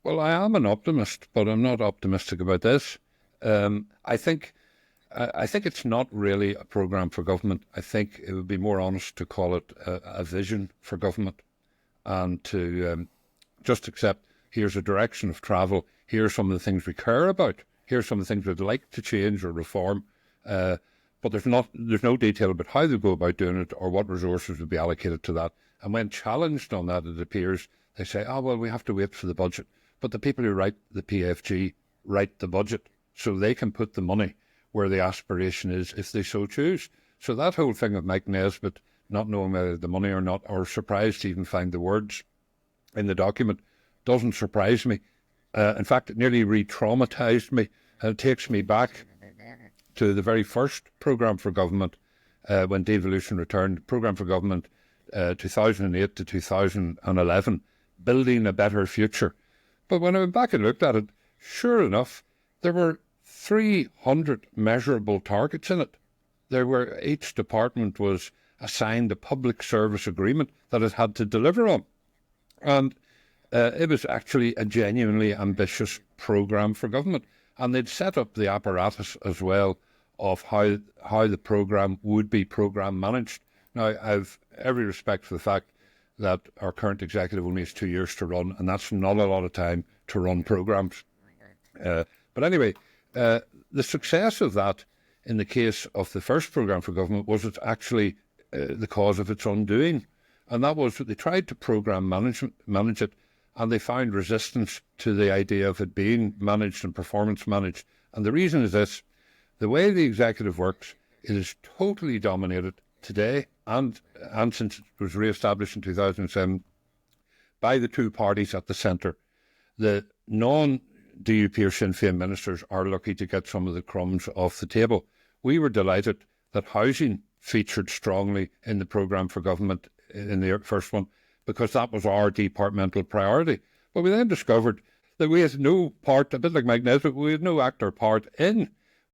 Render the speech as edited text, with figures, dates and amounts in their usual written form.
Well, I am an optimist, but I'm not optimistic about this. I think it's not really a programme for government. I think it would be more honest to call it a vision for government, and to just accept, here's a direction of travel, here's some of the things we care about, here's some of the things we'd like to change or reform, but there's no detail about how they go about doing it or what resources would be allocated to that. And when challenged on that, it appears they say, oh, well, we have to wait for the budget. But the people who write the PFG write the budget, so they can put the money where the aspiration is if they so choose. So that whole thing of Mike Nesbitt not knowing whether the money or not, or surprised to even find the words in the document, doesn't surprise me. In fact, it nearly re-traumatised me, and it takes me back to the very first programme for government when devolution returned, programme for government 2008 to 2011, building a better future. But when I went back and looked at it, sure enough, there were 300 measurable targets in it. Each department was assigned a public service agreement that it had to deliver on. And it was actually a genuinely ambitious programme for government. And they'd set up the apparatus as well of how the programme would be programme managed. Now, I've every respect for the fact that our current executive only has 2 years to run, and that's not a lot of time to run programmes. But anyway, the success of that in the case of the first programme for government was it's actually the cause of its undoing. And that was that they tried to programme manage it, and they found resistance to the idea of it being managed and performance managed. And the reason is this: the way the executive works, it is totally dominated today and since it was re-established in 2007 by the two parties at the centre. The non-DUP or Sinn Féin ministers are lucky to get some of the crumbs off the table. We were delighted that housing featured strongly in the programme for government in the first one, because that was our departmental priority. But we then discovered that we had no part, a bit like Mike Nesbitt, we had no act or part in